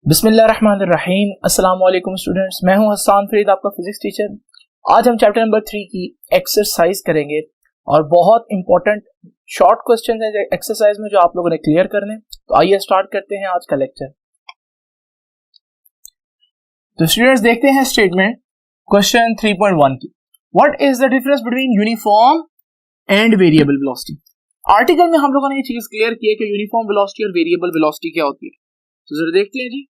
बिस्मिल्लाहिर्रहमानिर्रहीम। अस्सलाम वालेकुम स्टूडेंट्स, मैं हूं हसन फरीद, आपका फिजिक्स टीचर। आज हम चैप्टर नंबर 3 की एक्सरसाइज करेंगे और बहुत इंपॉर्टेंट शॉर्ट क्वेश्चन है एक्सरसाइज में जो आप लोगों ने क्लियर करने। तो आइए स्टार्ट करते हैं आज का लेक्चर। तो स्टूडेंट्स देखते हैं स्टेटमेंट क्वेश्चन 3.1 की। What is the difference between uniform and variable velocity. Article में हम लोगों ने ये चीज क्लियर की है कि यूनिफॉर्म वेलोसिटी और वेरिएबल वेलोसिटी क्या होती है। तो जरा देखते हैं जी।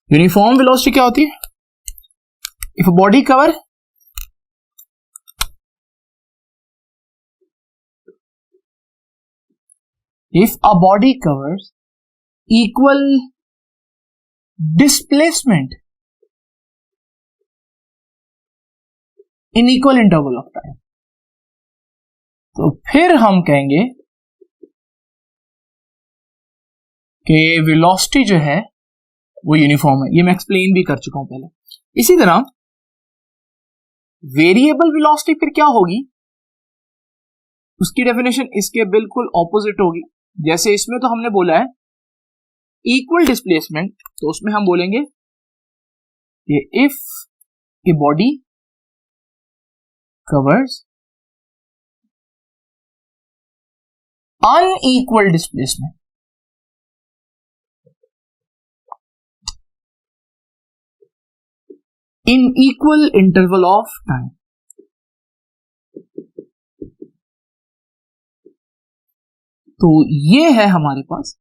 यूनिफॉर्म वेलोसिटी क्या होती है? If a body cover covers equal displacement in equal interval of time, तो फिर हम कहेंगे कि वेलोसिटी जो है वो यूनिफॉर्म है। ये मैं एक्सप्लेन भी कर चुका हूं पहले। इसी तरह वेरिएबल वेलोसिटी फिर क्या होगी, उसकी डेफिनेशन इसके बिल्कुल ऑपोजिट होगी। जैसे इसमें तो हमने बोला है इक्वल डिस्प्लेसमेंट, तो उसमें हम बोलेंगे कि if a body covers unequal displacement in equal interval of time, तो ये है हमारे पास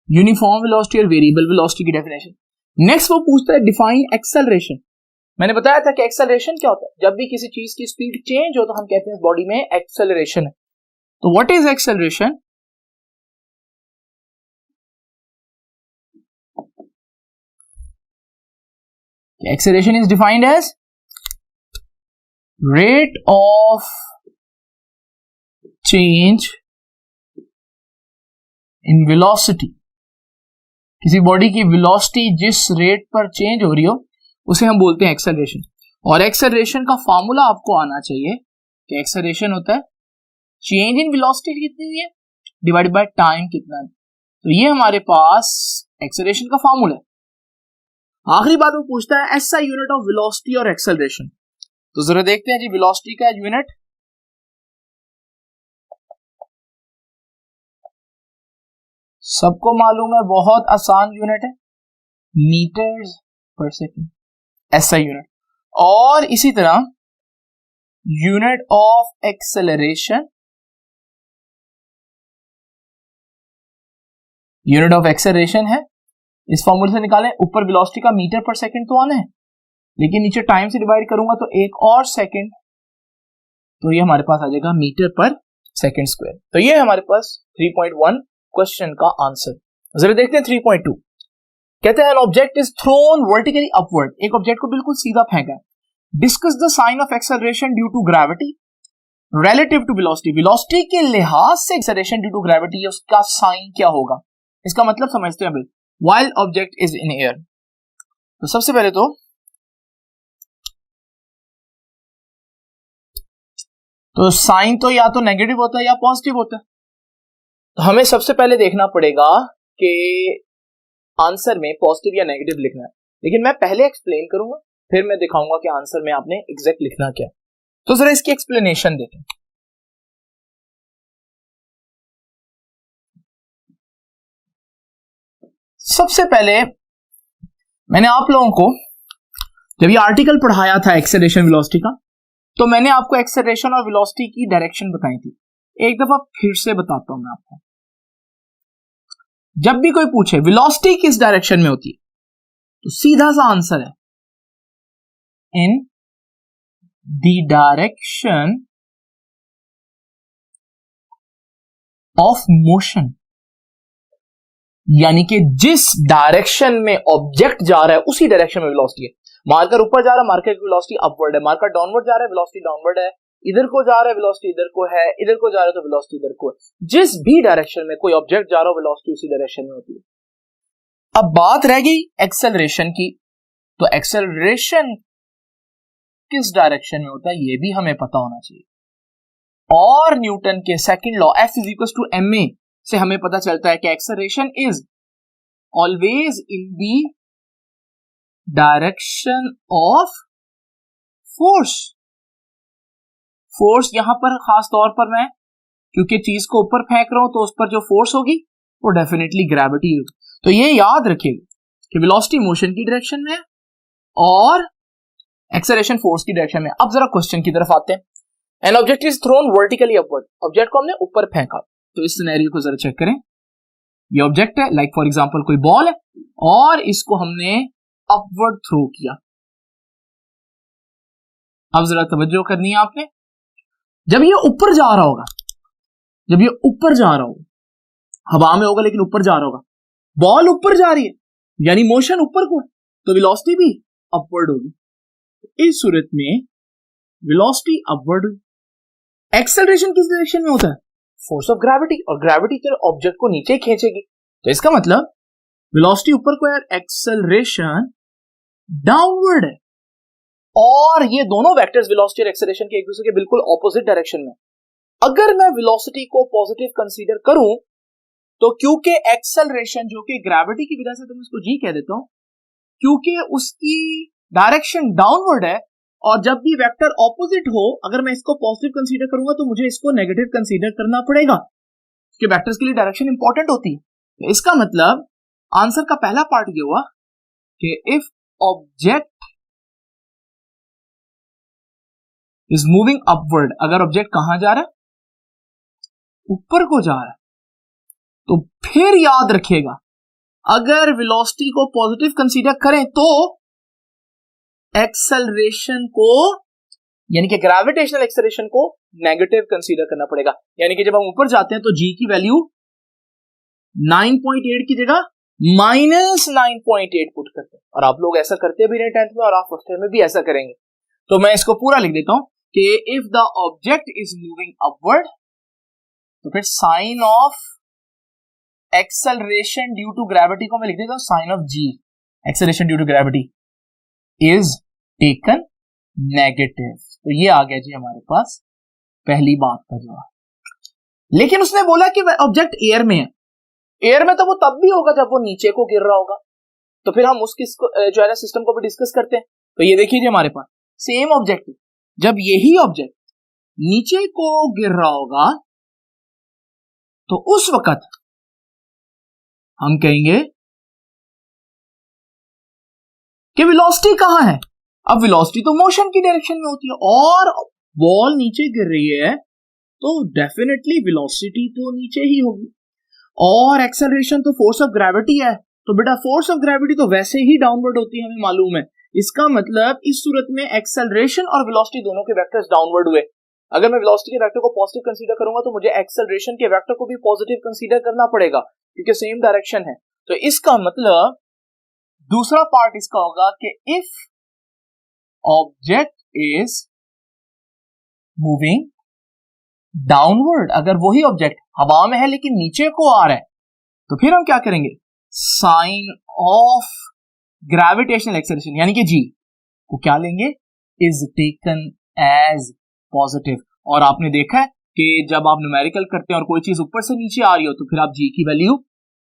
यूनिफॉर्म वेलोसिटी और वेरिएबल वेलोसिटी की डेफिनेशन। नेक्स्ट वो पूछता है डिफाइन एक्सेलरेशन। मैंने बताया था कि एक्सेलरेशन क्या होता है, जब भी किसी चीज की स्पीड चेंज हो तो हम कहते हैं इस बॉडी में एक्सेलरेशन है। तो what is acceleration? Acceleration is defined as rate of change in velocity. किसी बॉडी की वेलोसिटी जिस रेट पर चेंज हो रही हो उसे हम बोलते हैं एक्सेलरेशन। और एक्सेलरेशन का फॉर्मूला आपको आना चाहिए कि एक्सेलरेशन होता है चेंज इन वेलोसिटी कितनी हुई है डिवाइडेड बाय टाइम कितना है। तो ये हमारे पास एक्सेलरेशन का फॉर्मूला है। आखिरी बात वो पूछता है एसआई यूनिट ऑफ वेलोसिटी और एक्सेलरेशन। तो जरा देखते हैं जी वेलोसिटी का यूनिट। सबको मालूम है, बहुत आसान यूनिट है, मीटर्स पर सेकेंड, एसआई यूनिट। और इसी तरह unit of acceleration, unit of acceleration है, इस फॉर्मूले से निकालें। ऊपर वेलोसिटी का मीटर पर सेकंड तो आना है, लेकिन नीचे टाइम से डिवाइड करूंगा तो एक और सेकंड, तो ये हमारे पास आ जाएगा मीटर पर सेकंड स्क्वायर। तो ये हमारे पास 3.1 क्वेश्चन का आंसर। जरा देखते हैं 3.2। कहते हैं an object is thrown vertically upward. एक ऑब्जेक्ट को बिल्कुल सीधा फेंका है। Discuss the sign of acceleration due to gravity relative to velocity. Velocity के लिहाज से एक्सेलरेशन ड्यू टू ग्रेविटी, उसका साइन क्या होगा, इसका मतलब समझते हैं। While object is in air, तो सबसे पहले तो साइन तो या तो नेगेटिव होता है या पॉजिटिव होता है। तो हमें सबसे पहले देखना पड़ेगा कि आंसर में पॉजिटिव या नेगेटिव लिखना है, लेकिन मैं पहले एक्सप्लेन करूंगा, फिर मैं दिखाऊंगा कि आंसर में आपने एग्जैक्ट लिखना क्या है। तो जरा इसकी एक्सप्लेनेशन देखें। सबसे पहले मैंने आप लोगों को जब ये आर्टिकल पढ़ाया था एक्सेलरेशन वेलोसिटी का, तो मैंने आपको एक्सेलरेशन और वेलोसिटी की डायरेक्शन बताई थी। एक दफा फिर से बताता हूं मैं आपको। जब भी कोई पूछे वेलोसिटी किस डायरेक्शन में होती है, तो सीधा सा आंसर है in the direction of motion, यानी कि जिस डायरेक्शन में ऑब्जेक्ट जा रहा है उसी डायरेक्शन में वेलोसिटी है। मार्कर ऊपर जा रहा है, मार्कर की वेलोसिटी अपवर्ड है। मार्कर डाउनवर्ड जा रहा है, वेलोसिटी डाउनवर्ड है। इधर को जा रहा है, वेलोसिटी इधर को है। इधर को जा रहा है तो वेलोसिटी इधर को है। जिस भी डायरेक्शन में कोई ऑब्जेक्ट जा रहा हो, वेलोसिटी उसी डायरेक्शन में होती है। अब बात रह गई एक्सेलरेशन की। तो एक्सेलरेशन किस डायरेक्शन में होता है ये भी हमें पता होना चाहिए। और न्यूटन के second law F is equal to ma से हमें पता चलता है कि acceleration is always in the direction of force. Force यहां पर खास तौर पर मैं क्योंकि चीज को ऊपर फेंक रहा हूं तो उस पर जो फोर्स होगी वो डेफिनेटली ग्रेविटी होगी। तो ये याद रखिएगा कि वेलोसिटी मोशन की डायरेक्शन में है और एक्सेलरेशन फोर्स की डायरेक्शन में। अब जरा क्वेश्चन की तरफ आते हैं। An object is thrown vertically upward, object को हमने ऊपर फेंका। तो इस सिनेरियो को जरा चेक करें। ये ऑब्जेक्ट है, लाइक फॉर एग्जांपल कोई बॉल है और इसको हमने अपवर्ड थ्रो किया। अब जरा तवज्जो करनी है आपने, जब ये ऊपर जा रहा होगा, जब ये ऊपर जा रहा होगा, हवा में होगा लेकिन ऊपर जा रहा होगा, बॉल ऊपर जा रही है यानी मोशन ऊपर को है, तो वेलोसिटी भी अपवर्ड होगी। इस सूरत में वेलोसिटी अपवर्ड हुई। एक्सेलरेशन किस डायरेक्शन में होता है? फोर्स ऑफ ग्रेविटी, और ग्रेविटी तो ऑब्जेक्ट को नीचे खींचेगी। तो इसका मतलब वेलोसिटी ऊपर को है, एक्सेलरेशन डाउनवर्ड है। और ये दोनों वेक्टर्स वेलोसिटी और एक्सेलरेशन के एक दूसरे के बिल्कुल ऑपोजिट डायरेक्शन में। अगर मैं वेलोसिटी को पॉजिटिव कंसीडर करूं तो क्योंकि एक्सेलरेशन जो कि ग्रेविटी की वजह से, तो मैं इसको जी कह देता हूं, क्योंकि उसकी डायरेक्शन डाउनवर्ड है और जब भी वेक्टर ऑपोजिट हो, अगर मैं इसको पॉजिटिव कंसीडर करूंगा तो मुझे इसको नेगेटिव कंसीडर करना पड़ेगा क्योंकि वेक्टर्स के लिए डायरेक्शन इंपॉर्टेंट होती है। तो इसका मतलब आंसर का पहला पार्ट ये हुआ कि if object is moving upward, अगर ऑब्जेक्ट कहां जा रहा है? ऊपर को जा रहा है। तो फिर याद रखिएगा, अगर वेलोसिटी को पॉजिटिव कंसीडर करें तो एक्सेलरेशन को यानी कि ग्रेविटेशनल एक्सेलरेशन को नेगेटिव कंसीडर करना पड़ेगा। यानी कि जब हम ऊपर जाते हैं तो जी की वैल्यू 9.8 की जगह -9.8 पुट करते हैं। और आप लोग ऐसा करते भी रहे 10th में और आप फर्स्ट ईयर में भी ऐसा करेंगे। तो मैं इसको पूरा लिख देता हूं कि if the object is moving upward तो फिर sign of acceleration due to gravity को मैं लिख देता हूं sign of g, acceleration due to gravity is taken negative. तो ये आ गया जी हमारे पास पहली बात का जवाब। लेकिन उसने बोला कि ऑब्जेक्ट एयर में है, एयर में तो वो तब भी होगा जब वो नीचे को गिर रहा होगा। तो फिर हम उसकी जो है ना सिस्टम को भी डिस्कस करते हैं। तो ये देखिए हमारे पास सेम ऑब्जेक्ट, जब यही ऑब्जेक्ट नीचे को गिर रहा होगा तो उस वक्त हम कहेंगे कि वेलोसिटी कहां है। अब वेलोसिटी तो मोशन की डायरेक्शन में होती है और बॉल नीचे गिर रही है तो डेफिनेटली वेलोसिटी तो नीचे ही होगी। और एक्सेलरेशन तो फोर्स ऑफ ग्रेविटी है, तो बेटा फोर्स ऑफ ग्रेविटी तो वैसे ही डाउनवर्ड होती है, हमें मालूम है। इसका मतलब इस सूरत में एक्सेलरेशन और वेलोसिटी दोनों के वेक्टर्स डाउनवर्ड हुए। अगर मैं वेलोसिटी के वेक्टर को पॉजिटिव कंसीडर करूंगा तो मुझे एक्सेलरेशन के वेक्टर को भी पॉजिटिव कंसीडर करना पड़ेगा क्योंकि सेम डायरेक्शन है। तो इसका मतलब दूसरा पार्ट इसका होगा कि if object is moving downward, अगर वही ऑब्जेक्ट हवा में है लेकिन नीचे को आ रहा है तो फिर हम क्या करेंगे, साइन ऑफ ग्रेविटेशनल एक्सेलरेशन यानी कि जी को क्या लेंगे, इज टेकन एज पॉजिटिव। और आपने देखा है कि जब आप न्यूमेरिकल करते हैं और कोई चीज ऊपर से नीचे आ रही हो तो फिर आप जी की वैल्यू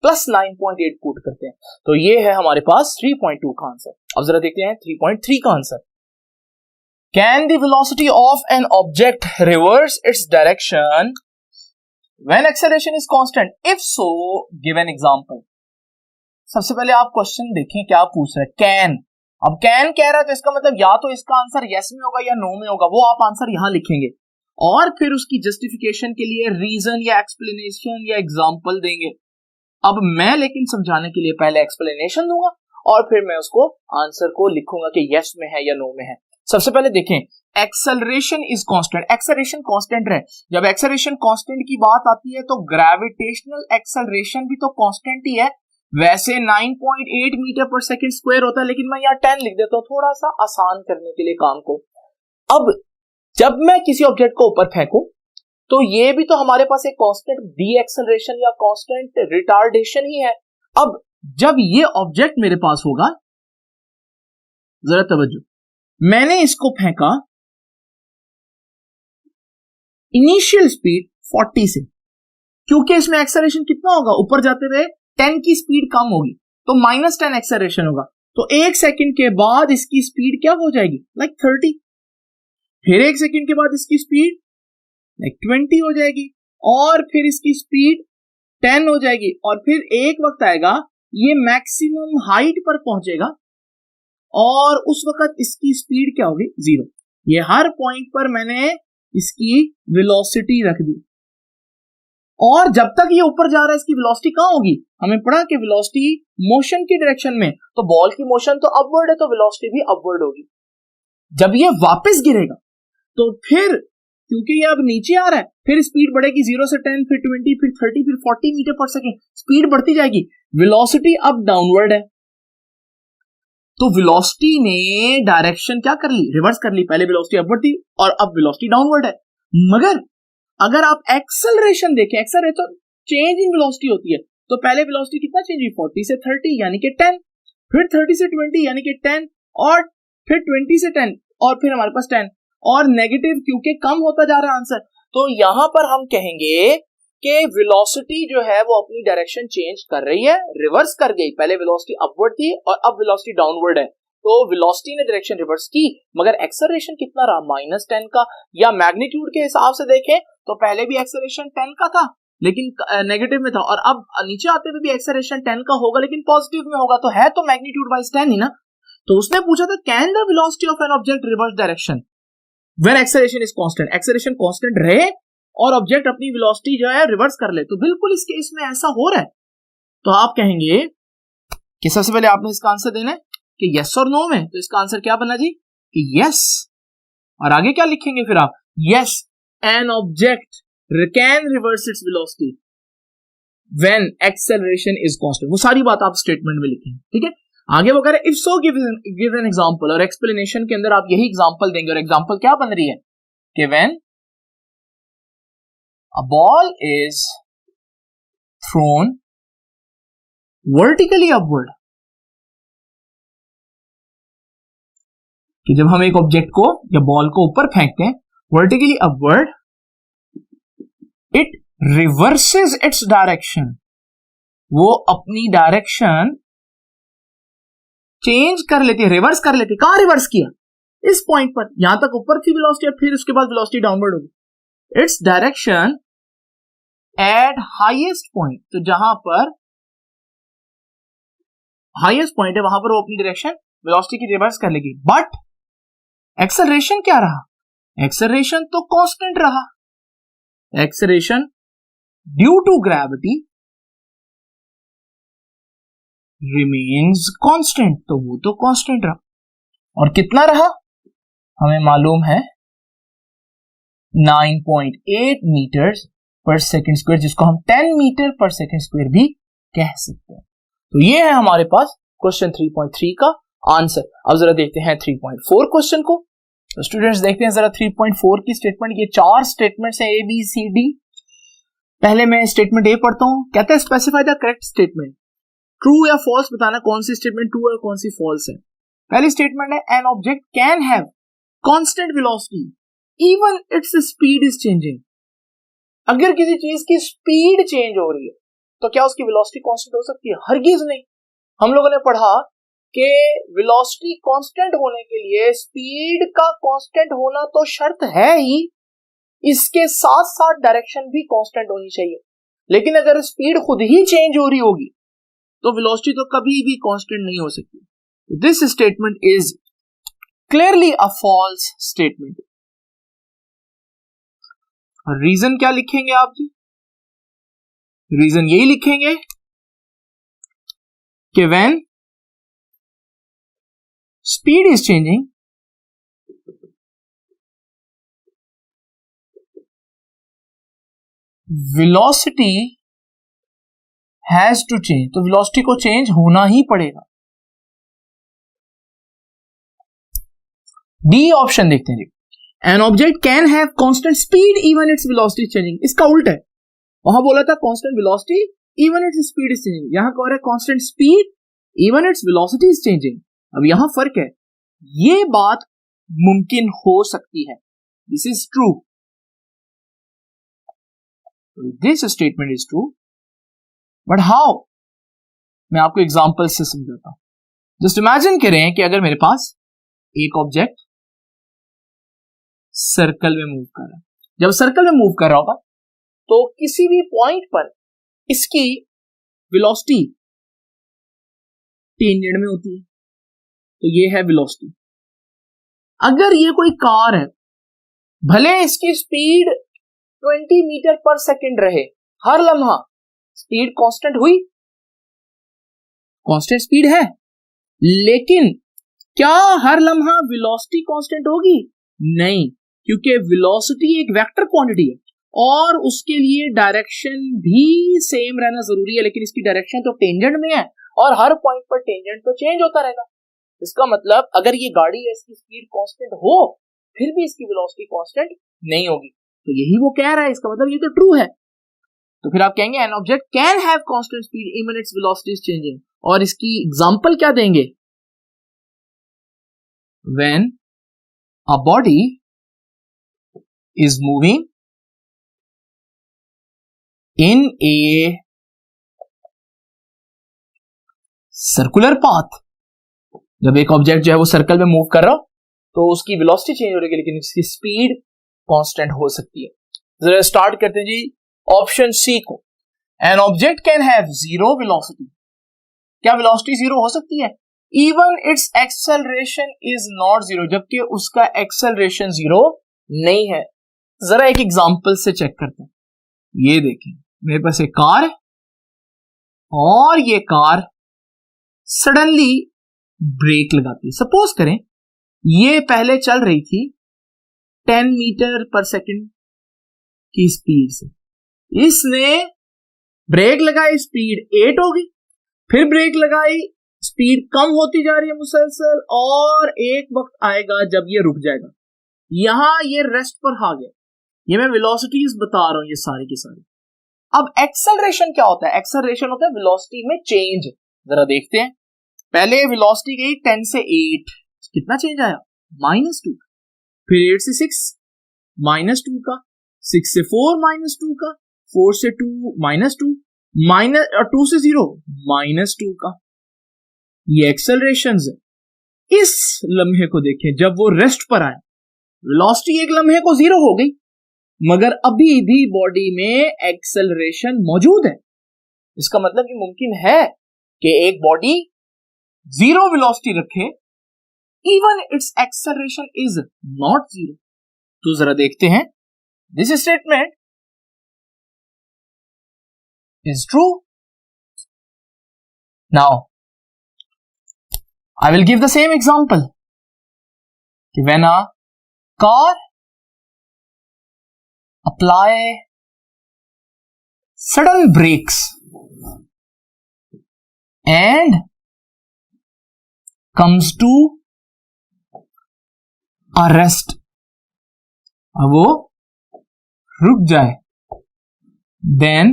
+9.8 पुट करते हैं। तो ये है हमारे पास 3.2 का आंसर। अब जरा देखते हैं 3.3 का answer. Can the velocity of an object reverse its direction when acceleration is constant? If so give an example. सबसे पहले आप क्वेश्चन देखें क्या पूछ रहा है, कैन। अब कैन कह रहा है तो इसका मतलब या तो इसका आंसर यस में होगा या नो में होगा, वो आप आंसर यहां लिखेंगे और फिर उसकी जस्टिफिकेशन के लिए रीजन या एक्सप्लेनेशन या एग्जांपल देंगे। अब मैं लेकिन समझाने के लिए पहले एक्सप्लेनेशन दूंगा और फिर मैं उसको आंसर को लिखूंगा कि यस में है या नो में है। सबसे पहले देखें, acceleration is constant, acceleration constant रहे। जब एक्सेलरेशन कांस्टेंट की बात आती है तो ग्रेविटेशनल एक्सेलरेशन भी तो कांस्टेंट ही है। वैसे 9.8 मीटर पर सेकंड स्क्वायर होता है लेकिन मैं यहाँ 10 लिख देता हूँ थोड़ा सा आसान करने के लिए काम को। अब जब मैं किसी ऑब्जेक्ट को ऊपर फेंकूं तो ये भी तो हमारे पास एक कांस्टेंट डी एक्सेलरेशन या कांस्टेंट रिटार्डेशन ही है। अब जब ये ऑब्जेक्ट मेरे पास होगा, जरा तवज्जो, मैंने इसको फेंका इनिशियल स्पीड 40 से, क्योंकि इसमें एक्सेलरेशन कितना होगा, ऊपर जाते हुए 10 की स्पीड कम होगी तो -10 एक्सेलरेशन होगा, तो 1 सेकंड के बाद इसकी स्पीड क्या हो जाएगी, लाइक 30, फिर 1 सेकंड के बाद इसकी स्पीड लाइक 20 हो जाएगी, और फिर इसकी स्पीड 10 हो जाएगी, और फिर एक वक्त आएगा ये मैक्सिमम हाइट पर पहुंचेगा और उस वक्त इसकी स्पीड क्या होगी, 0। ये हर पॉइंट पर मैंने इसकी वेलोसिटी रख दी, और जब तक ये ऊपर जा रहा है इसकी वेलोसिटी कहां होगी, हमें पढ़ा कि वेलोसिटी मोशन की डायरेक्शन में, तो बॉल की मोशन तो अपवर्ड है तो वेलोसिटी भी अपवर्ड होगी। जब ये वापस गिरेगा तो फिर क्योंकि ये अब नीचे आ रहा है, फिर स्पीड बढ़ेगी 0 से 10, फिर 20, फिर 30, फिर 40 मीटर पर सेकेंड, स्पीड बढ़ती जाएगी। वेलोसिटी अब डाउनवर्ड है, तो वेलोसिटी ने डायरेक्शन क्या कर ली, रिवर्स कर ली। पहले वेलोसिटी अपवर्ड थी और अब वेलोसिटी डाउनवर्ड है। मगर अगर आप एक्सेलरेशन देखें, एक्सेलरेशन चेंज इन वेलोसिटी होती है, तो पहले वेलोसिटी कितना चेंज हुई, 40 से 30 यानी कि 10, फिर 30 से 20 यानी कि 10, और फिर 20 से 10, और फिर हमारे पास 10, और नेगेटिव क्योंकि कम होता जा रहा है आंसर। तो यहां पर हम कहेंगे कि वेलोसिटी जो है वो अपनी डायरेक्शन चेंज कर रही है, रिवर्स कर गई। पहले वेलोसिटी अपवर्ड थी और अब वेलोसिटी डाउनवर्ड है, तो वेलोसिटी ने डायरेक्शन रिवर्स की, मगर एक्सेलरेशन कितना रहा, -10 का। या मैग्नीट्यूड के हिसाब से देखें तो पहले भी एक्सेलरेशन 10 का था लेकिन नेगेटिव में था, और अब नीचे आते हुए भी एक्सेलरेशन 10 का होगा लेकिन पॉजिटिव में होगा, तो है तो मैग्नीट्यूड वाइज 10 ही ना। तो उसने पूछा था can the velocity of an object reverse direction when acceleration is constant, acceleration constant रहे और ऑब्जेक्ट अपनी वेलोसिटी जो है रिवर्स कर ले। तो बिल्कुल इस केस में ऐसा हो रहा है, तो आप कहेंगे कि सबसे पहले आपने इसका आंसर देना है कि यस और नो में, तो इसका आंसर क्या बना जी कि यस, और आगे क्या लिखेंगे फिर आप, yes N object can reverse its velocity when acceleration is constant. वो सारी बात आप स्टेटमेंट में लिखेंगे, ठीक है। आगे वो कह रहे if so give an example, और एक्सप्लेनेशन के अंदर आप यही एग्जांपल देंगे, और एग्जांपल क्या बन रही है कि when a ball is thrown vertically upward, कि जब हम एक ऑब्जेक्ट को या बॉल को ऊपर फेंकते हैं vertically upward, it reverses its direction, वो अपनी डायरेक्शन चेंज कर लेती है, रिवर्स कर लेती है। कहां रिवर्स किया, इस पॉइंट पर, यहां तक ऊपर थी वेलोसिटी, फिर उसके बाद वेलोसिटी डाउनवर्ड होगी। Its direction at highest point, तो जहां पर हाईएस्ट पॉइंट है वहां पर वो अपनी डायरेक्शन वेलोसिटी की रिवर्स कर लेगी। बट एक्सेलरेशन क्या रहा, एक्सेलरेशन तो कांस्टेंट रहा, acceleration due to gravity remains constant, तो वो तो कांस्टेंट रहा। और कितना रहा हमें मालूम है, 9.8 मीटर पर सेकेंड स्क्वायर, जिसको हम 10 मीटर पर सेकेंड स्क्वायर भी कह सकते हैं। तो ये है हमारे पास क्वेश्चन 3.3 का आंसर। अब जरा देखते हैं 3.4 क्वेश्चन को। तो स्टूडेंट्स देखते हैं जरा 3.4 की स्टेटमेंट। ये 4 स्टेटमेंट्स हैं, ABCD। पहले मैं स्टेटमेंट ए पढ़ता हूं। कहता है specify the correct statement, true या फॉल्स बताना कौन सी स्टेटमेंट ट्रू है कौन सी फॉल्स है। पहली स्टेटमेंट है N object can have constant velocity even its speed is changing. अगर किसी चीज की स्पीड चेंज हो रही है तो क्या उसकी वेलोसिटी कांस्टेंट हो सकती है? हरगिज नहीं। हम लोगों ने पढ़ा कि वेलोसिटी कांस्टेंट होने के लिए स्पीड का कांस्टेंट होना तो शर्त है ही, इसके साथ साथ डायरेक्शन भी कांस्टेंट होनी चाहिए। लेकिन अगर स्पीड खुद ही चेंज हो रही होगी तो वेलोसिटी तो कभी भी कांस्टेंट नहीं हो सकती। This statement is clearly a false statement. Reason क्या लिखेंगे आप जी? रीजन यही लिखेंगे कि when speed is changing velocity has to change, तो वेलोसिटी को चेंज होना ही पड़ेगा। डी ऑप्शन देखते हैं। An object can have constant speed even its velocity changing, इसका उल्टा है। वहां बोला था constant velocity even its speed is changing, यहां कह रहा है constant speed even its velocity is changing. अब यहां फर्क है, ये बात मुमकिन हो सकती है। This is true, this statement is true, but how? मैं आपको एग्जांपल से समझाता हूं। जस्ट इमेजिन करें कि अगर मेरे पास एक ऑब्जेक्ट सर्कल में मूव कर रहा है, जब सर्कल में मूव कर रहा होगा तो किसी भी पॉइंट पर इसकी वेलोसिटी टेंजेंट में होती है, तो ये है वेलोसिटी। अगर ये कोई कार है, भले इसकी स्पीड 20 मीटर पर सेकेंड रहे, हर लम्हा स्पीड कांस्टेंट हुई, कांस्टेंट स्पीड है, लेकिन क्या हर लम्हा वेलोसिटी कांस्टेंट होगी? नहीं, क्योंकि वेलोसिटी एक वेक्टर क्वांटिटी है और उसके लिए डायरेक्शन भी सेम रहना जरूरी है, लेकिन इसकी डायरेक्शन तो टेंजेंट में है और हर पॉइंट पर टेंजेंट तो चेंज होता रहेगा। इसका मतलब अगर ये गाड़ी है, इसकी स्पीड कांस्टेंट हो, फिर भी इसकी वेलोसिटी कांस्टेंट नहीं होगी। तो यही वो कह रहा है, इसका मतलब ये तो ट्रू है। तो फिर आप कहेंगे N object can have constant speed even its velocity is changing, और इसकी एग्जांपल क्या देंगे? When a body is moving in a circular path, जब एक ऑब्जेक्ट जो है वो सर्कल में मूव कर रहा हो तो उसकी वेलोसिटी चेंज हो रही है, लेकिन इसकी स्पीड कांस्टेंट हो सकती है। जरा स्टार्ट करते हैं जी ऑप्शन सी को। N object can have zero velocity, क्या वेलोसिटी जीरो हो सकती है? Even its acceleration is not zero, जबकि उसका एक्सेलरेशन जीरो नहीं है। जरा एक एग्जांपल से चेक करते हैं। ये देखें, मेरे पास एक कार है और ये कार सडनली ब्रेक लगाती है। सपोज करें ये पहले चल रही थी 10 मीटर पर सेकंड की स्पीड से, इसने ब्रेक लगाई, स्पीड 8 हो गई, फिर ब्रेक लगाई, स्पीड कम होती जा रही है मुसलसल, और एक वक्त आएगा जब ये रुक जाएगा। यहां ये रेस्ट पर आ गया। ये मैं वेलोसिटीज बता रहा हूं, ये सारी की सारी। अब एक्सेलरेशन क्या होता है? एक्सेलरेशन होता है वेलोसिटी में चेंज। जरा देखते हैं, पहले वेलोसिटी गई 10 से 8, कितना चेंज आया? -2, फिर 8 से 6 -2 का, 6 से 4 -2 का, 4 से 2 -2, -2 से 0 -2 का। ये एक्सेलरेशन है। इस लम्हे को देखें, जब वो रेस्ट पर आए, वेलोसिटी एक लम्हे को 0 हो गई, मगर अभी भी बॉडी में एक्सेलरेशन मौजूद है। इसका मतलब ये मुमकिन है कि एक बॉडी 0 वेलोसिटी रखे, even its acceleration is not 0। तो जरा देखते हैं, this statement is true. Now I will give the same example कि when a car apply sudden brakes and comes to a rest, अब वो रुक जाए, then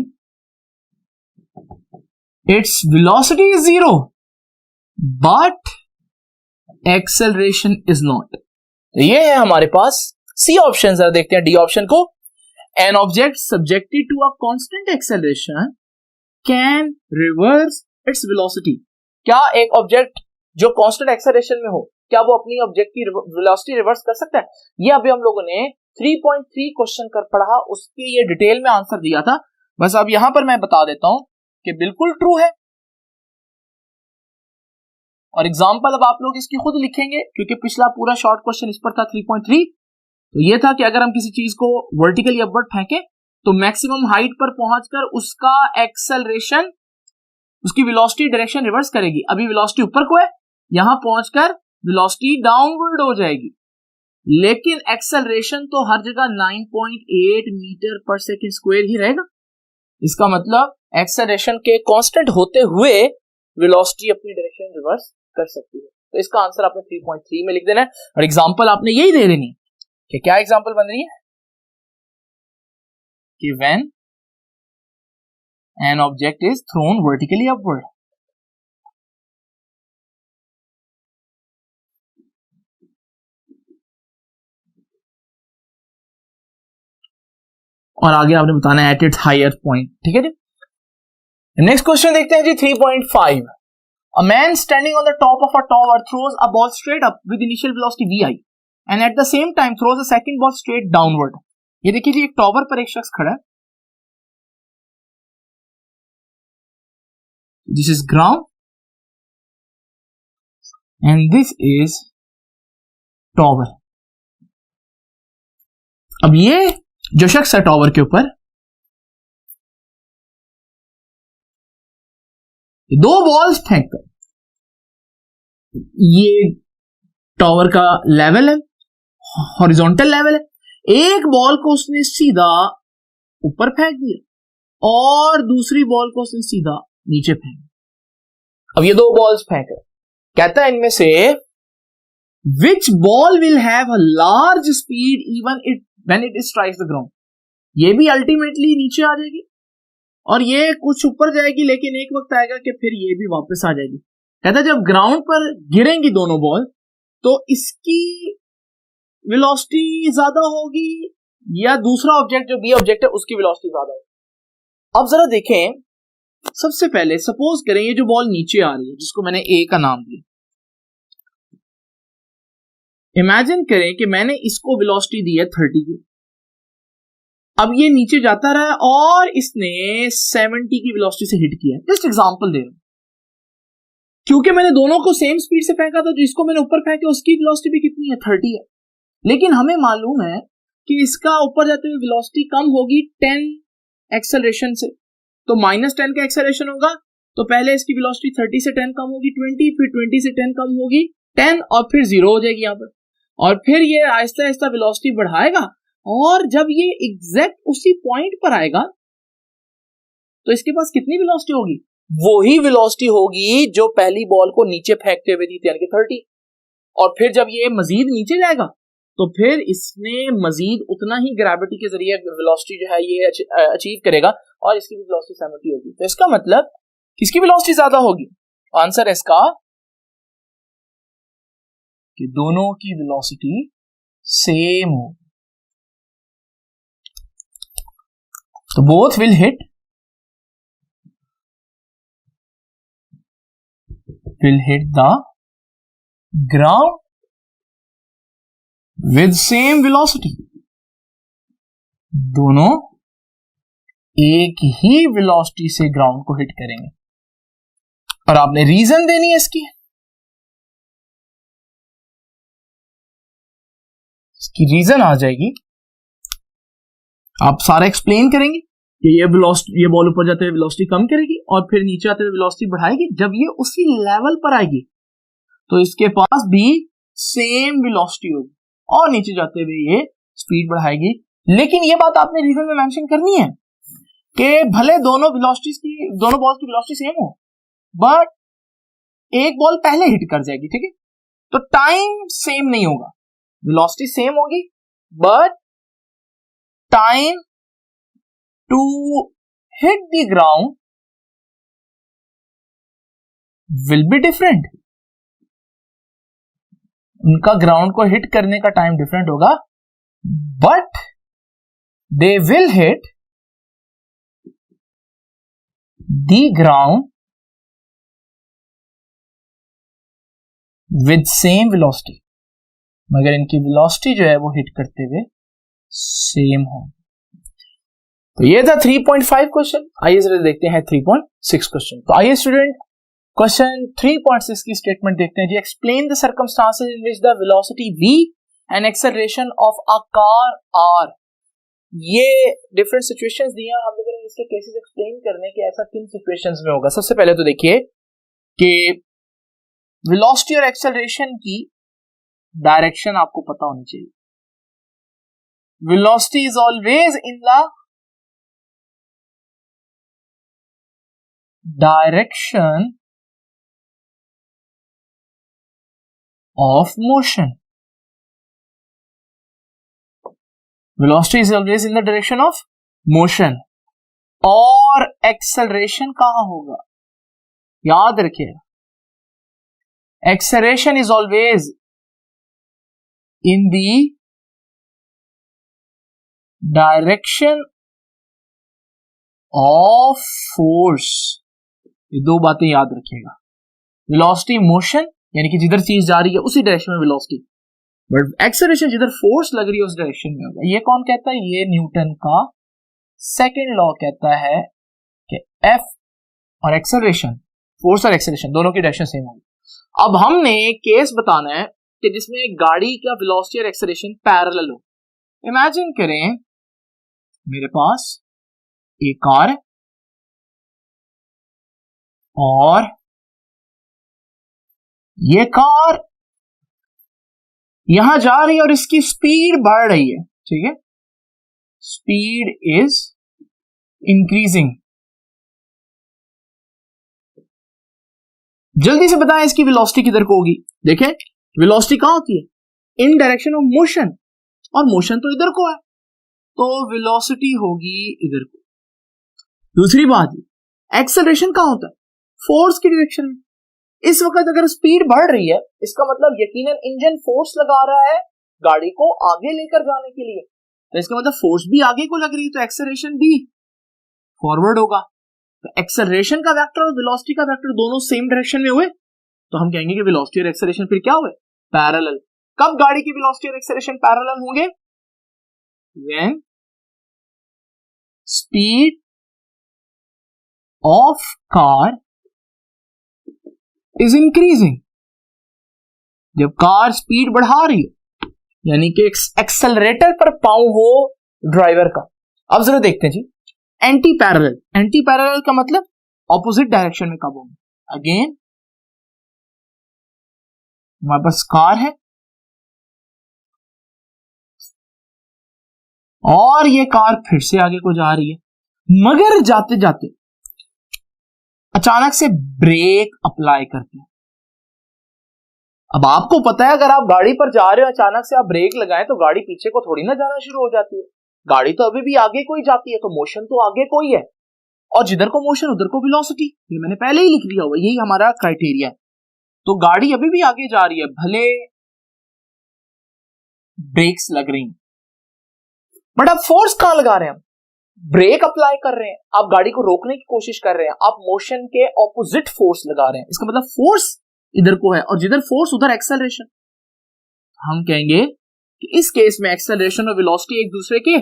its velocity is 0 but acceleration is not। तो ये है हमारे पास सी ऑप्शन। जरा देखते हैं डी ऑप्शन को। An object subjected to a constant acceleration can reverse its velocity। क्या एक ऑब्जेक्ट जो कांस्टेंट एक्सेलरेशन में हो, क्या वो अपनी ऑब्जेक्ट की वेलोसिटी रिवर्स कर सकता है? ये अभी हम लोगों ने 3.3 क्वेश्चन कर पढ़ा, उसके ये डिटेल में आंसर दिया था। बस अब यहां पर मैं बता देता हूं कि बिल्कुल ट्रू है, और एग्जांपल अब आप लोग इसकी खुद लिखेंगे, क्योंकि पिछला पूरा शॉर्ट क्वेश्चन इस पर था 3.3। तो ये था कि अगर हम किसी चीज को वर्टिकली अपवर्ड फेंके तो मैक्सिमम हाइट पर पहुंचकर उसका एक्सेलरेशन, उसकी वेलोसिटी डायरेक्शन रिवर्स करेगी। अभी वेलोसिटी ऊपर को है, यहां पहुंचकर वेलोसिटी डाउनवर्ड हो जाएगी, लेकिन एक्सेलरेशन तो हर जगह 9.8 मीटर पर सेकेंड स्क्वायर ही रहेगा। इसका मतलब एक्सेलरेशन के कांस्टेंट होते हुए वेलोसिटी अपनी डायरेक्शन रिवर्स कर सकती है। तो इसका आंसर आपने 3.3 में लिख देना है, और एग्जांपल आपने यही दे देनी है कि क्या एग्जांपल बन रही है कि when an object is thrown vertically upward. और आगे आपने बताना है एट इट्स हायर पॉइंट, ठीक है जी। नेक्स्ट क्वेश्चन देखते हैं जी 3.5। A man standing on the top of a tower throws a ball straight up with initial velocity vi and at the same time throws a second ball straight downward। ये देखिए जी, एक tower पर एक शख्स खड़ा है, this is ground and this is tower। अब ये जो शख्स है टॉवर के ऊपर, दो बॉल्स फेंक कर, ये टॉवर का लेवल है, हॉरिजॉन्टल लेवल है, एक बॉल को उसने सीधा ऊपर फेंक दिया और दूसरी बॉल को उसने सीधा नीचे फेंक दिया। अब ये दो बॉल्स फेंक कर, कहता है इनमें से which ball will have a large speed even it when it strikes the ground. ये भी अल्टीमेटली नीचे आ जाएगी और ये कुछ ऊपर जाएगी, लेकिन एक वक्त आएगा कि फिर ये भी वापस आ जाएगी। कहता है जब ग्राउंड पर गिरेंगी दोनों बॉल तो इसकी वेलोसिटी ज्यादा होगी या दूसरा ऑब्जेक्ट जो बी ऑब्जेक्ट है उसकी वेलोसिटी ज्यादा होगी। अब जरा देखें, सबसे पहले सपोज करें ये जो बॉल नीचे आ रही है जिसको मैंने ए का नाम दिया, इमेजिन करें कि मैंने इसको वेलोसिटी दी है 30 की। अब ये नीचे जाता रहा और इसने 70 की वेलोसिटी से हिट किया। जस्ट एग्जांपल दे रहा हूं, क्योंकि मैंने दोनों को सेम स्पीड से फेंका था, तो इसको मैंने ऊपर फेंका उसकी वेलोसिटी भी कितनी है, 30 है। लेकिन हमें मालूम है कि इसका ऊपर जाते हुए वेलोसिटी कम होगी 10 एक्सेलरेशन से, तो -10 का एक्सेलरेशन होगा, तो पहले इसकी वेलोसिटी 30 से 10 कम होगी 20, फिर 20 से 10 कम होगी 10 और फिर 0 हो जाएगी यहाँ पर, और फिर ये आहिस्ता आहिस्ता वेलोसिटी बढ़ाएगा और जब ये एग्जैक्ट उसी पॉइंट पर आएगा तो इसके पास कितनी वेलोसिटी होगी, वही वेलोसिटी होगी जो पहली बॉल को नीचे फेंकते हुए दी थी, यानी कि 30। और फिर जब ये मजीद नीचे जाएगा तो फिर इसने मजीद उतना ही ग्रेविटी के जरिए वेलोसिटी जो है ये अचीव करेगा और इसकी भी वेलोसिटी 70 होगी। तो इसका मतलब किसकी वेलोसिटी ज्यादा होगी? आंसर है इसका कि दोनों की वेलोसिटी सेम होगी। तो both will hit the ground with same velocity। दोनों एक ही वेलोसिटी से ग्राउंड को हिट करेंगे और आपने रीजन देनी है इसकी रीजन आ जाएगी, आप सारा एक्सप्लेन करेंगे कि ये बॉल ऊपर जाते हुए वेलोसिटी कम करेगी और फिर नीचे आते हुए वेलोसिटी बढ़ाएगी। जब ये उसी लेवल पर आएगी तो इसके पास भी सेम वेलोसिटी होगी और नीचे जाते हुए ये स्पीड बढ़ाएगी। लेकिन ये बात आपने रीजन में मेंशन करनी है कि भले दोनों बॉल्स की वेलोसिटी सेम हो, बट एक बॉल पहले हिट कर जाएगी, ठीक है, तो टाइम सेम नहीं होगा, वेलोसिटी सेम होगी but time to hit the ground will be different. उनका ग्राउंड को हिट करने का टाइम डिफरेंट होगा, but they will hit the ground with same velocity, मगर इनकी वेलोसिटी जो है वो हिट करते हुए सेम हो। तो ये था 3.5 क्वेश्चन। आइए जरा देखते हैं 3.6 क्वेश्चन। तो आइए स्टूडेंट क्वेश्चन 3.6 की स्टेटमेंट देखते हैं जी। Explain the circumstances in which the velocity v and acceleration of a car are. ये डिफरेंट सिचुएशंस दी हैं, हम लोगों ने इसके केसेस एक्सप्लेन करने के ऐसा किन सिचुएशंस में होगा। सबसे पहले तो देखिए कि वेलोसिटी और एक्सेलरेशन की डायरेक्शन आपको पता होनी चाहिए। velocity is always in the direction of motion. Velocity is always in the direction of motion. और acceleration कहां होगा? याद रखिएगा, acceleration is always in the direction of force. ये दो बातें याद रखिएगा, वेलोसिटी मोशन यानी कि जिधर चीज जा रही है उसी डायरेक्शन में वेलोसिटी, बट एक्सेलरेशन जिधर फोर्स लग रही है उस डायरेक्शन में होगा। ये कौन कहता है? ये न्यूटन का सेकंड लॉ कहता है कि एफ और एक्सेलरेशन, फोर्स और एक्सेलरेशन दोनों की डायरेक्शन सेम होगी। अब हमने केस बताना है कि जिसमें गाड़ी का वेलोसिटी और एक्सेलरेशन पैरेलल हो। इमेजिन करें मेरे पास एक कार है और ये कार यहां जा रही है और इसकी स्पीड बढ़ रही है, ठीक है, स्पीड इज इंक्रीजिंग। जल्दी से बताएं इसकी वेलोसिटी किधर को होगी। देखें वेलोसिटी कहां होती है? इन डायरेक्शन ऑफ मोशन, और मोशन तो इधर को है, तो वेलोसिटी होगी इधर को। दूसरी बात, एक्सेलरेशन कहां होता है? फोर्स की डायरेक्शन में। इस वक्त अगर स्पीड बढ़ रही है इसका मतलब यकीनन इंजन फोर्स लगा रहा है गाड़ी को आगे लेकर जाने के लिए, तो इसका मतलब फोर्स भी आगे को लग रही है, तो एक्सेलरेशन भी फॉरवर्ड होगा। तो एक्सेलरेशन का वेक्टर और वेलोसिटी का वेक्टर दोनों सेम डायरेक्शन में हुए, तो हम कहेंगे कि वेलोसिटी और एक्सेलरेशन फिर क्या हुए? पैरेलल। कब गाड़ी की वेलोसिटी और एक्सेलरेशन पैरेलल होंगे? When speed of car is increasing, जब कार स्पीड बढ़ा रही हो, यानी कि एक्सेलरेटर पर पांव हो ड्राइवर का। अब जरा देखते हैं जी, एंटी पैरेलल। एंटी पैरेलल का मतलब ऑपोजिट डायरेक्शन में कब होंगे? अगेन हमारे पास कार है और ये कार फिर से आगे को जा रही है, मगर जाते जाते अचानक से ब्रेक अप्लाई करते हैं। अब आपको पता है अगर आप गाड़ी पर जा रहे हो अचानक से आप ब्रेक लगाएं तो गाड़ी पीछे को थोड़ी ना जाना शुरू हो जाती है, गाड़ी तो अभी भी आगे को ही जाती है, तो मोशन तो आगे को ही है, और जिधर को मोशन उधर को वेलोसिटी। ये मैंने पहले ही लिख दिया हुआ, यही हमारा क्राइटेरिया है। तो गाड़ी अभी भी आगे जा रही है भले ब्रेक्स लग रही हैं, बट आप फोर्स कहां लगा रहे हैं? ब्रेक अप्लाई कर रहे हैं, आप गाड़ी को रोकने की कोशिश कर रहे हैं, आप मोशन के ऑपोजिट फोर्स लगा रहे हैं। इसका मतलब फोर्स इधर को है और जिधर फोर्स उधर एक्सेलरेशन। हम कहेंगे कि इस केस में एक्सेलरेशन और वेलोसिटी एक दूसरे के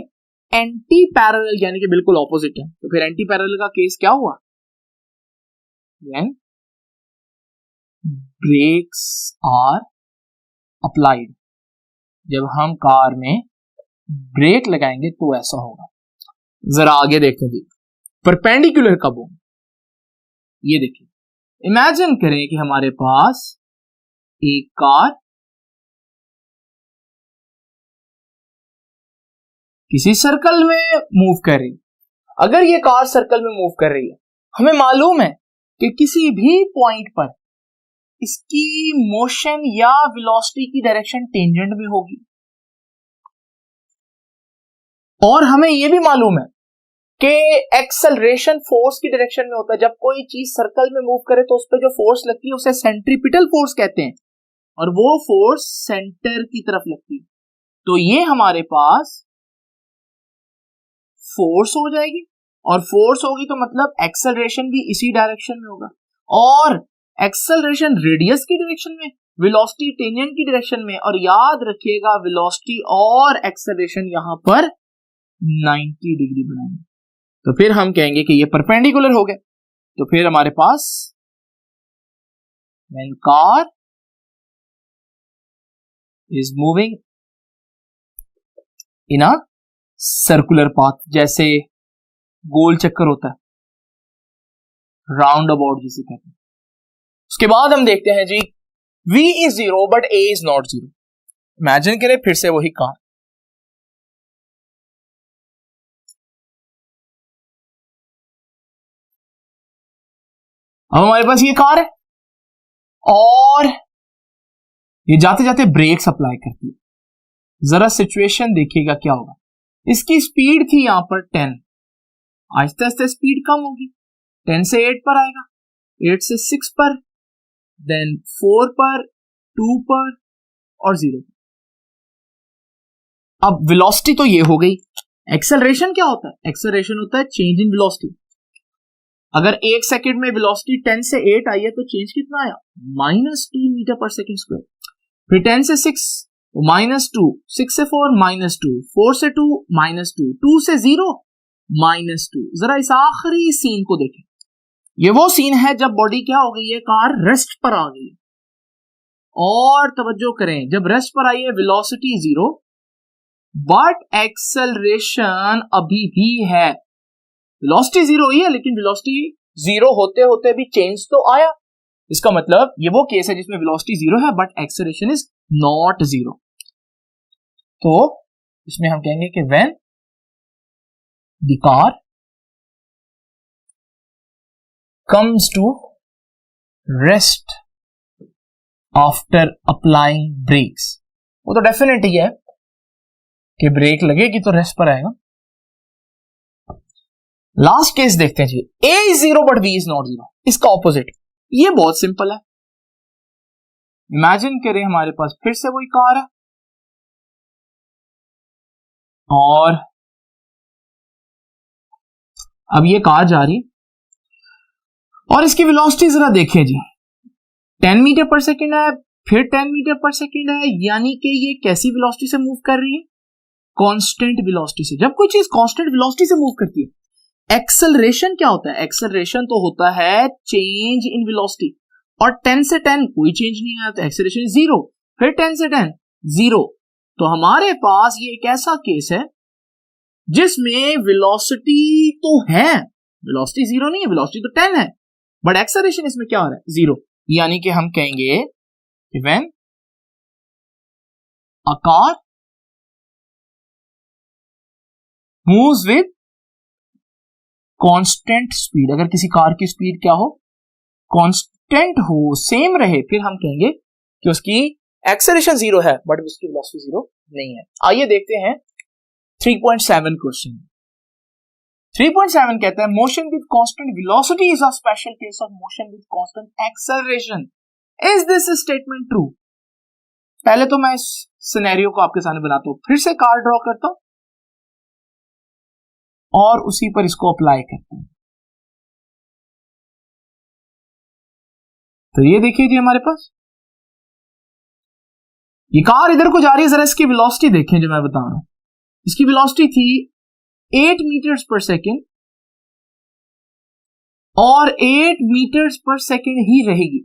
एंटी पैरेलल यानी कि बिल्कुल ऑपोजिट है। तो फिर एंटी पैरेलल का केस क्या हुआ? व्हेन ब्रेक्स आर अप्लाइड, जब हम कार में ब्रेक लगाएंगे तो ऐसा होगा। जरा आगे देखते हैं, परपेंडिकुलर कब हो? ये देखिए, इमेजिन करें कि हमारे पास एक कार किसी सर्कल में मूव कर रही है। अगर ये कार सर्कल में मूव कर रही है, हमें मालूम है कि किसी भी पॉइंट पर इसकी मोशन या वेलोसिटी की डायरेक्शन टेंजेंट में होगी, और हमें यह भी मालूम है कि एक्सेलरेशन फोर्स की डायरेक्शन में होता है। जब कोई चीज सर्कल में मूव करे तो उस पर जो फोर्स लगती है उसे सेंट्रीपिटल फोर्स कहते हैं, और वो फोर्स सेंटर की तरफ लगती है। तो ये हमारे पास फोर्स हो जाएगी, और फोर्स होगी तो मतलब एक्सेलरेशन भी इसी डायरेक्शन में होगा, और एक्सेलरेशन रेडियस की डायरेक्शन में, वेलोसिटी टेंजेंट की डायरेक्शन में। और याद रखिएगा वेलोसिटी और एक्सेलरेशन यहां पर 90 डिग्री बनाएंगे, तो फिर हम कहेंगे कि ये परपेंडिकुलर हो गए। तो फिर हमारे पास when car is moving in a circular path, जैसे गोल चक्कर होता है, राउंड अबाउट जिसे कहते हैं। उसके बाद हम देखते हैं जी v is 0 but a is not 0। Imagine करें फिर से वही कार, अब हमारे पास ये कार है और ये जाते जाते ब्रेक्स अप्लाई करती है। जरा सिचुएशन देखिएगा क्या होगा। इसकी स्पीड थी यहां पर 10, आहिस्ते आहिस्ते स्पीड कम होगी, 10 से 8 पर आएगा, 8 से 6 पर, देन 4 पर, 2 पर और 0 पर। अब वेलोसिटी तो ये हो गई। एक्सेलरेशन क्या होता है? एक्सेलरेशन होता है चेंज इन वेलोसिटी। अगर 1 सेकंड में वेलोसिटी 10 से 8 आई है तो चेंज कितना आया, -2 मीटर पर सेकंड स्क्वायर। फिर 10 से 6 -2, 6 से 4 -2, 4 से 2 -2, 2 से 0 -2। जरा इस आखिरी सीन को देखें, ये वो सीन है जब बॉडी क्या हो गई है, कार रेस्ट पर आ गई। और तवज्जो करें, जब रेस्ट पर आई है वेलोसिटी 0 बट एक्सेलरेशन अभी भी है। वेलोसिटी 0 ही है लेकिन वेलोसिटी 0 होते होते भी चेंज तो आया। इसका मतलब ये वो केस है जिसमें वेलोसिटी 0 है बट एक्सेलरेशन इज नॉट 0। तो इसमें हम कहेंगे कि when the car comes to rest after applying brakes, वो तो डेफिनेट ही है कि ब्रेक लगेगी तो रेस्ट पर आएगा। लास्ट केस देखते हैं जी, A is 0 but B is not 0, इसका ऑपोजिट। ये बहुत सिंपल है। इमेजिन करें हमारे पास फिर से वही कार है और अब ये कार जा रही और इसकी वेलोसिटी जरा देखें जी, 10 मीटर पर सेकंड है, फिर 10 मीटर पर सेकंड है, यानी कि ये कैसी वेलोसिटी से मूव कर रही है, कांस्टेंट वेलोसिटी से। जब कोई चीज कांस्टेंट वेलोसिटी से मूव करती है, एक्सेलरेशन क्या होता है, एक्सेलरेशन तो होता है चेंज इन वेलोसिटी। और 10 से 10 कोई चेंज नहीं आया तो एक्सेलरेशन 0, फिर 10 से 10 0। तो हमारे पास ये एक ऐसा केस है जिसमें वेलोसिटी तो है, वेलोसिटी 0 नहीं है, वेलोसिटी तो 10 है बट एक्सेलरेशन इसमें क्या हो रहा है, 0। यानी कि हम कहेंगे when a car moves with constant speed, अगर किसी कार की स्पीड क्या हो, कांस्टेंट हो, सेम रहे, फिर हम कहेंगे कि उसकी एक्सेलरेशन 0 है बट उसकी वेलोसिटी 0 नहीं है। आइए देखते हैं 3.7 क्वेश्चन। 3.7 कहता है motion with constant velocity is a special case of motion with constant acceleration, is this statement true. पहले तो मैं इस सिनेरियो को आपके सामने बनाता हूं, फिर से कार ड्रॉ करता हूं और उसी पर इसको अप्लाई करता हूं। तो ये देखिए जी, हमारे पास ये कार इधर को जा रही है, जरा इसकी वेलोसिटी देखें जो मैं बता रहा हूं। इसकी वेलोसिटी थी 8 मीटर्स पर सेकेंड और 8 मीटर्स पर सेकेंड ही रहेगी,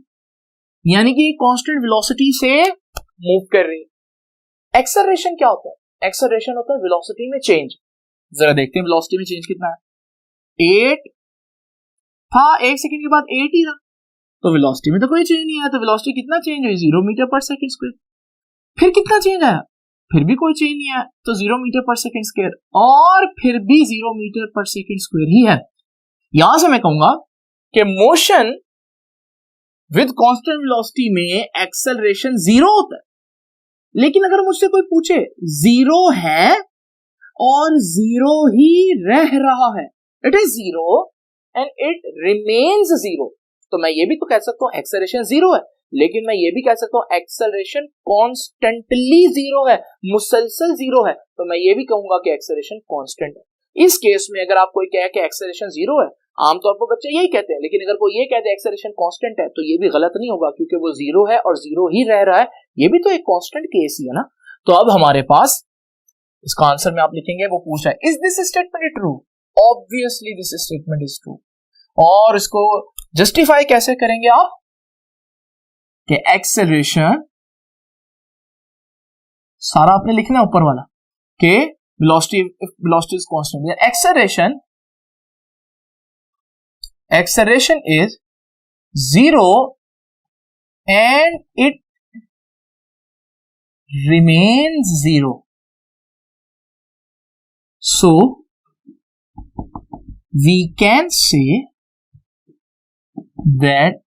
यानी कि कांस्टेंट वेलोसिटी से मूव कर रही है। एक्सेलरेशन क्या होता है, एक्सेलरेशन होता है वेलोसिटी में चेंज। जरा देखते हैं वेलोसिटी में चेंज कितना है, 8 था, 1 सेकेंड के बाद 8 ही रहा, तो वेलोसिटी में तो कोई चेंज नहीं आया। तो वेलोसिटी कितना चेंज हुई, 0 मीटर पर सेकेंड स्क्वायर। फिर कितना चेंज आया, फिर भी कोई चेंज नहीं आया, तो 0 मीटर पर सेकेंड स्क्वायर, और फिर भी 0 मीटर पर सेकेंड स्क्वायर ही है। यहां से मैं कहूंगा कि मोशन विद कांस्टेंट वेलोसिटी में एक्सेलरेशन 0 होता है, लेकिन अगर मुझसे कोई पूछे 0 है और 0 ही रह रहा है, it is 0 and it remains 0, तो मैं ये भी तो कह सकता हूं एक्सेलरेशन 0 है, लेकिन मैं ये भी कह सकता हूं एक्सेलरेशन कॉन्स्टेंटली 0 है, मुसलसल 0 है, तो मैं ये भी कहूंगा कि एक्सेलरेशन कांस्टेंट है। इस केस में अगर आप कोई कहे कि एक्सेलरेशन 0 है, आमतौर पर बच्चे यही कहते हैं, लेकिन अगर कोई ये कहते हैं एक्सेलरेशन कांस्टेंट है तो ये भी गलत नहीं होगा, क्योंकि वो 0 है और 0 ही रह रहा है, ये भी तो एक कांस्टेंट केस ही है ना। तो अब हमारे पास इसका आंसर में आप लिखेंगे, वो पूछ रहा है is this statement true, obviously this statement is true. और इसको जस्टिफाई कैसे करेंगे आप, कि एक्सेलरेशन सारा आपने लिखना है ऊपर वाला, कि velocity is constant, acceleration is 0 and it remains 0. So we can say that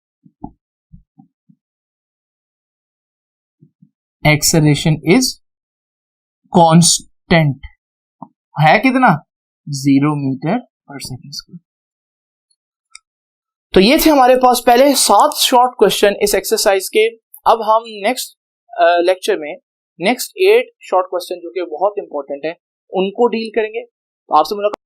acceleration is constant. है कितना, 0 मीटर पर सेकेंड स्क्वायर। तो ये थे हमारे पास पहले 7 शॉर्ट क्वेश्चन इस एक्सरसाइज के। अब हम नेक्स्ट लेक्चर में नेक्स्ट 8 शॉर्ट क्वेश्चन जो कि बहुत इंपॉर्टेंट है उनको डील करेंगे। तो आपसे मुलाकात